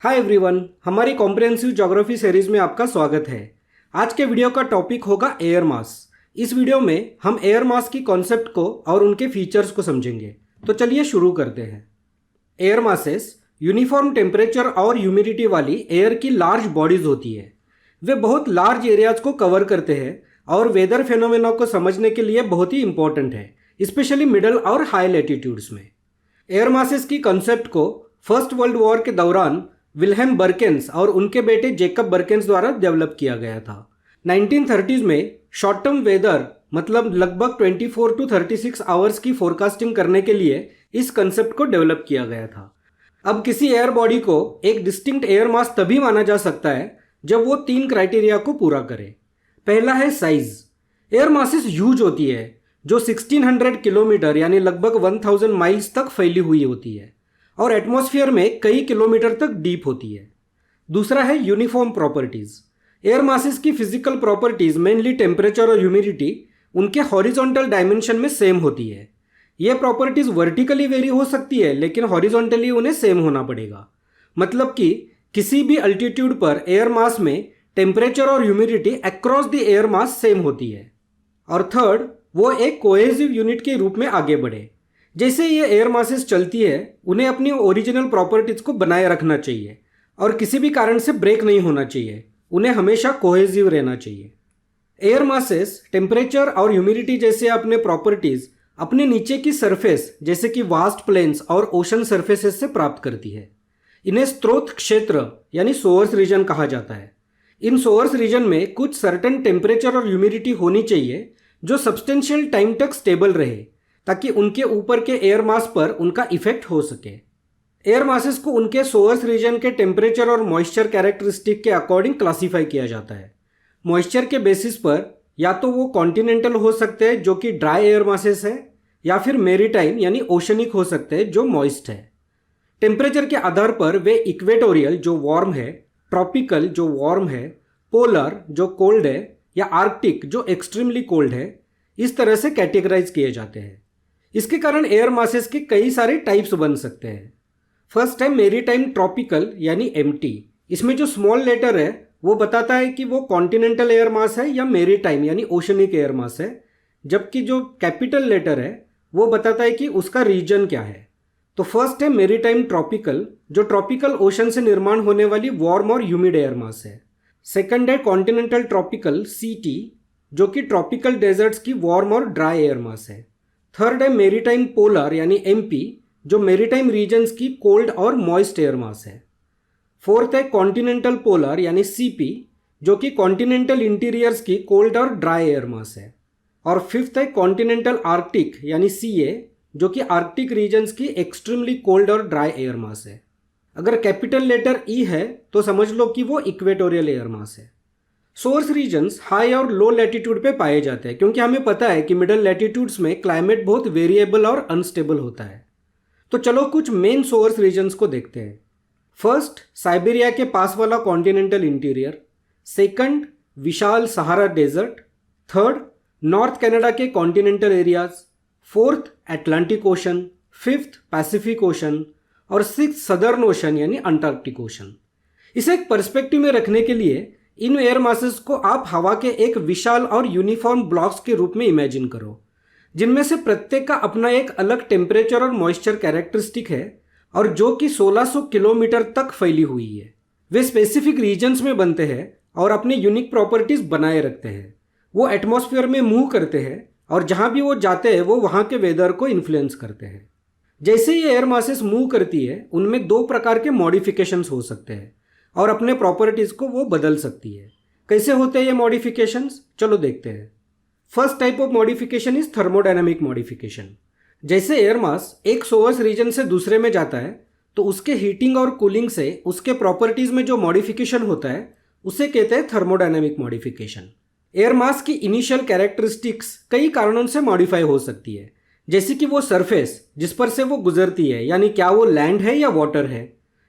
Hi everyone, हमारी comprehensive geography series में आपका स्वागत है। आज के वीडियो का टॉपिक होगा एयर मास। इस वीडियो में हम एयर मास की कॉन्सेप्ट को और उनके फीचर्स को समझेंगे। तो चलिए शुरू करते हैं। एयर मासेस यूनिफॉर्म टेम्परेचर और ह्यूमिडिटी वाली एयर की लार्ज बॉडीज होती है। वे बहुत लार्ज एरियाज को कवर करते हैं और वेदर फेनोमेना को समझने के लिए बहुत ही इंपॉर्टेंट है, स्पेशली मिडल और हाई लैटिट्यूड्स में। एयर मासेस की कॉन्सेप्ट को फर्स्ट वर्ल्ड वॉर के दौरान विल्हेम बर्केन्स और उनके बेटे जेकब बर्केन्स द्वारा डेवलप किया गया था। 1930s में शॉर्ट टर्म वेदर मतलब लगभग 24 to 36 आवर्स की फोरकास्टिंग करने के लिए इस कंसेप्ट को डेवलप किया गया था। अब किसी एयर बॉडी को एक डिस्टिंक्ट एयर मास तभी माना जा सकता है जब वो 3 क्राइटेरिया को पूरा करे। पहला है साइज। एयर मासेस ह्यूज होती है जो 1600 किलोमीटर यानी लगभग 1000 माइल्स तक फैली हुई होती है और एटमॉस्फेयर में कई किलोमीटर तक डीप होती है। दूसरा है यूनिफॉर्म प्रॉपर्टीज। एयर मासेस की फिजिकल प्रॉपर्टीज मेनली टेम्परेचर और ह्यूमिडिटी उनके हॉरिजॉन्टल डायमेंशन में सेम होती है। ये प्रॉपर्टीज वर्टिकली वेरी हो सकती है लेकिन हॉरिजॉन्टली उन्हें सेम होना पड़ेगा। मतलब कि किसी भी अल्टीट्यूड पर एयर मास में टेम्परेचर और humidity across the air mass same होती है। और थर्ड, वो एक कोहेसिव यूनिट के रूप में आगे बढ़े। जैसे ये एयर मासेस चलती है उन्हें अपनी ओरिजिनल प्रॉपर्टीज को बनाए रखना चाहिए और किसी भी कारण से ब्रेक नहीं होना चाहिए। उन्हें हमेशा कोहेसिव रहना चाहिए। एयर मासेस टेम्परेचर और ह्यूमिडिटी जैसे अपने प्रॉपर्टीज अपने नीचे की सरफेस जैसे कि वास्ट प्लेन्स और ओशन सरफेसेस से प्राप्त करती है। इन्हें स्रोत क्षेत्र यानी सोर्स रीजन कहा जाता है। इन सोर्स रीजन में कुछ सर्टेन टेम्परेचर और ह्यूमिडिटी होनी चाहिए जो सब्सटेंशियल टाइम तक स्टेबल रहे ताकि उनके ऊपर के एयर मास पर उनका इफेक्ट हो सके। एयर मासेस को उनके सोर्स रीजन के टेम्परेचर और मॉइस्चर कैरेक्टरिस्टिक के अकॉर्डिंग क्लासीफाई किया जाता है। मॉइस्चर के बेसिस पर या तो वो कॉन्टिनेंटल हो सकते हैं जो कि ड्राई एयर मासेस है, या फिर मेरीटाइम यानी ओशनिक हो सकते हैं जो मॉइस्ट है। टेम्परेचर के आधार पर वे इक्वेटोरियल जो वार्म है, ट्रॉपिकल जो वार्म है, पोलर जो कोल्ड है, या आर्कटिक जो एक्सट्रीमली कोल्ड है, इस तरह से कैटेगराइज किए जाते हैं। इसके कारण एयर मासेस के कई सारे टाइप्स बन सकते हैं। फर्स्ट है मेरीटाइम ट्रॉपिकल यानी एमटी। इसमें जो स्मॉल लेटर है वो बताता है कि वो कॉन्टिनेंटल एयर मास है या मेरीटाइम यानी ओशनिक एयर मास है, जबकि जो कैपिटल लेटर है वो बताता है कि उसका रीजन क्या है। तो फर्स्ट है मेरीटाइम ट्रॉपिकल जो ट्रॉपिकल ओशन से निर्माण होने वाली वार्म और ह्यूमिड एयर मास है। सेकंड है कॉन्टिनेंटल ट्रॉपिकल सीटी जो कि ट्रॉपिकल डेजर्ट्स की वार्म और ड्राई एयर मास है। थर्ड है मेरीटाइम पोलर यानी एमपी जो मेरीटाइम रीजन्स की कोल्ड और मॉइस्ट एयर मास है। फोर्थ है कॉन्टिनेंटल पोलर यानी सीपी जो कि कॉन्टिनेंटल इंटीरियर्स की कोल्ड और ड्राई एयर मास है। और फिफ्थ है कॉन्टिनेंटल आर्कटिक यानी सीए जो कि आर्कटिक रीजन्स की एक्सट्रीमली कोल्ड और ड्राई एयर मास है। अगर कैपिटल लेटर ई है तो समझ लो कि वो इक्वेटोरियल एयर मास है। सोर्स रीजन्स हाई और लो लैटिट्यूड पे पाए जाते हैं क्योंकि हमें पता है कि मिडल लैटिट्यूड्स में क्लाइमेट बहुत वेरिएबल और अनस्टेबल होता है। तो चलो कुछ मेन सोर्स रीजन्स को देखते हैं। फर्स्ट, साइबेरिया के पास वाला कॉन्टिनेंटल इंटीरियर। सेकंड, विशाल Sahara desert. Third, north Canada के continental areas. Fourth, Atlantic ocean. Fifth, Pacific ocean. और सिक्स, सदर्न ओशन यानी अंटार्कटिक ओशन। इसे एक पर्सपेक्टिव में रखने के लिए इन एयर मासेस को आप हवा के एक विशाल और यूनिफॉर्म ब्लॉक्स के रूप में इमेजिन करो, जिनमें से प्रत्येक का अपना एक अलग टेम्परेचर और मॉइस्चर कैरेक्टरिस्टिक है और जो कि 1600 किलोमीटर तक फैली हुई है। वे स्पेसिफिक रीजन्स में बनते हैं और अपने यूनिक प्रॉपर्टीज बनाए रखते हैं। वो एटमॉस्फेयर में मूव करते हैं और जहाँ भी वो जाते हैं वो वहाँ के वेदर को इन्फ्लुएंस करते हैं। जैसे ये एयर मासेस मूव करती है उनमें 2 प्रकार के मॉडिफिकेशंस हो सकते हैं और अपने प्रॉपर्टीज को वो बदल सकती है। कैसे होते हैं ये मॉडिफिकेशंस, चलो देखते हैं। First type of modification is thermodynamic modification. जैसे एयर मास एक सोर्स रीजन से दूसरे में जाता है तो उसके हीटिंग और कूलिंग से उसके प्रॉपर्टीज में जो मॉडिफिकेशन होता है उसे कहते हैं थर्मोडायनामिक मॉडिफिकेशन। एयर मास की इनिशियल कैरेक्टरिस्टिक्स कई कारणों से मॉडिफाई हो सकती है, जैसे कि वो सरफेस जिस पर से वो गुजरती है यानी क्या वो लैंड है या वाटर है,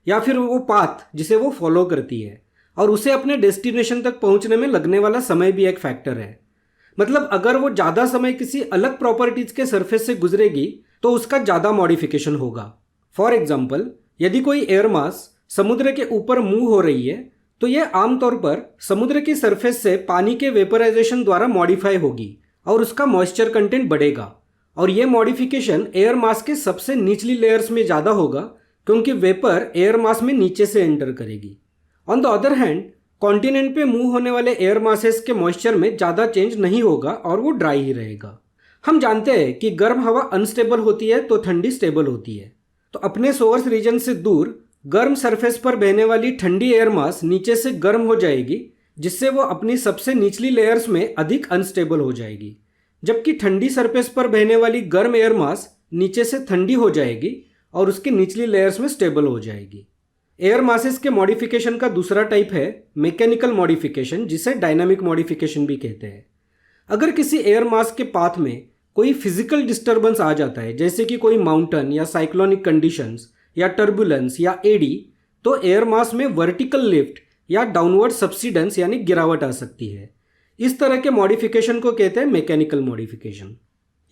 या फिर वो पाथ जिसे वो फॉलो करती है, और उसे अपने डेस्टिनेशन तक पहुंचने में लगने वाला समय भी एक फैक्टर है। मतलब अगर वो ज़्यादा समय किसी अलग प्रॉपर्टीज के सरफेस से गुजरेगी तो उसका ज़्यादा मॉडिफिकेशन होगा। फॉर एग्जाम्पल, यदि कोई एयर मास समुद्र के ऊपर मूव हो रही है तो यह आमतौर पर समुद्र की सरफेस से पानी के वेपराइजेशन द्वारा मॉडिफाई होगी और उसका मॉइस्चर कंटेंट बढ़ेगा। और यह मॉडिफिकेशन एयर मास के सबसे निचली लेयर्स में ज़्यादा होगा क्योंकि वेपर एयर मास में नीचे से एंटर करेगी। On the other hand continent पे मूव होने वाले एयर मासेस के मॉइस्चर में ज़्यादा चेंज नहीं होगा और वो ड्राई ही रहेगा। हम जानते हैं कि गर्म हवा अनस्टेबल होती है तो ठंडी स्टेबल होती है। तो अपने सोर्स रीजन से दूर गर्म सरफेस पर बहने वाली ठंडी एयर मास नीचे से गर्म हो जाएगी, जिससे वो अपनी सबसे निचली लेयर्स में अधिक अनस्टेबल हो जाएगी, जबकि ठंडी सरफेस पर बहने वाली गर्म एयर मास नीचे से ठंडी हो जाएगी और उसकी निचली लेयर्स में स्टेबल हो जाएगी। एयर मासेस के मॉडिफिकेशन का दूसरा टाइप है मैकेनिकल मॉडिफिकेशन, जिसे डायनामिक मॉडिफिकेशन भी कहते हैं। अगर किसी एयर मास के पाथ में कोई फिजिकल डिस्टर्बेंस आ जाता है, जैसे कि कोई माउंटेन या साइक्लोनिक कंडीशंस या टर्बुलेंस या एडी, तो एयर मास में वर्टिकल लिफ्ट या डाउनवर्ड सब्सिडेंस यानी गिरावट आ सकती है। इस तरह के मॉडिफिकेशन को कहते हैं मैकेनिकल मॉडिफिकेशन।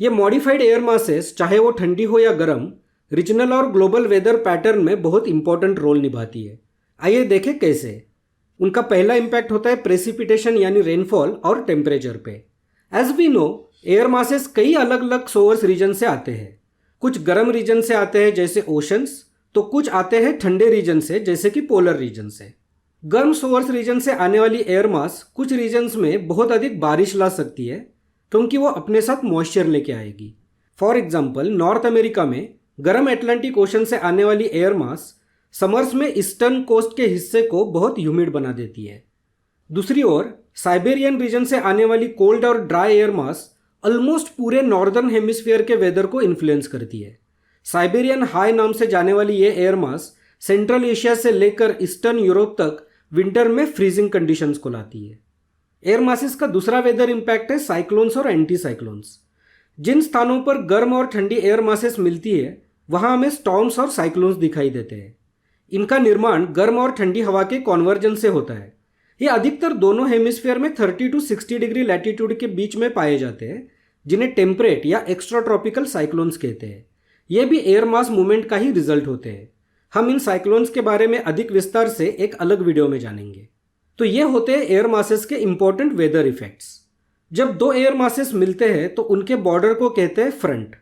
ये मॉडिफाइड एयर मासेस, चाहे वो ठंडी हो या गर्म, रीजनल और ग्लोबल वेदर पैटर्न में बहुत इंपॉर्टेंट रोल निभाती है। आइए देखें कैसे। उनका पहला इम्पैक्ट होता है प्रेसिपिटेशन यानी रेनफॉल और टेम्परेचर पे। As we know, air masses कई अलग अलग सोर्स रीजन से आते हैं। कुछ गर्म रीजन से आते हैं जैसे ओशंस, तो कुछ आते हैं ठंडे रीजन से जैसे कि पोलर रीजन से। गर्म सोर्स रीजन से आने वाली एयर मास कुछ रीजन्स में बहुत अधिक बारिश ला सकती है क्योंकि वो अपने साथ मॉइस्चर लेके आएगी। फॉर एग्जाम्पल, नॉर्थ अमेरिका में गर्म एटलांटिक ओशन से आने वाली एयर मास समर्स में ईस्टर्न कोस्ट के हिस्से को बहुत ह्यूमिड बना देती है। दूसरी ओर साइबेरियन रीजन से आने वाली कोल्ड और ड्राई एयर मास ऑलमोस्ट पूरे नॉर्दर्न हेमिस्फीयर के वेदर को इन्फ्लुएंस करती है। साइबेरियन हाई नाम से जाने वाली ये एयर मास सेंट्रल एशिया से लेकर ईस्टर्न यूरोप तक विंटर में फ्रीजिंग कंडीशंस को लाती है। एयर मासेस का दूसरा वेदर इम्पैक्ट है साइक्लोन्स और एंटी साइक्लोन्स। जिन स्थानों पर गर्म और ठंडी एयर मासेस मिलती है वहाँ हमें स्टॉर्म्स और साइक्लोन्स दिखाई देते हैं। इनका निर्माण गर्म और ठंडी हवा के कॉन्वर्जन से होता है। ये अधिकतर दोनों हेमिस्फीयर में 30 to 60 डिग्री लैटिट्यूड के बीच में पाए जाते हैं, जिन्हें टेम्परेट या एक्स्ट्रा ट्रॉपिकल साइक्लोन्स कहते हैं। ये भी एयर मास मूवमेंट का ही रिजल्ट होते हैं। हम इन साइक्लोन्स के बारे में अधिक विस्तार से एक अलग वीडियो में जानेंगे। तो ये होते हैं एयर मासेस के इंपॉर्टेंट वेदर इफेक्ट्स। जब दो एयर मासेस मिलते हैं तो उनके बॉर्डर को कहते हैं फ्रंट।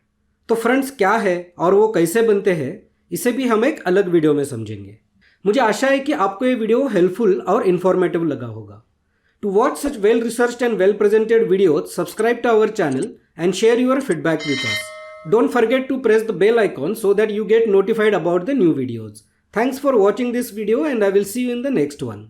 तो फ्रंट्स क्या है और वो कैसे बनते हैं, इसे भी हम एक अलग वीडियो में समझेंगे। मुझे आशा है कि आपको ये वीडियो हेल्पफुल और इन्फॉर्मेटिव लगा होगा। To watch such well researched and well presented videos, subscribe to our channel and share your feedback with us. Don't forget to press the bell icon so that you get notified about the new videos. Thanks for watching this video and I will see you in the next one.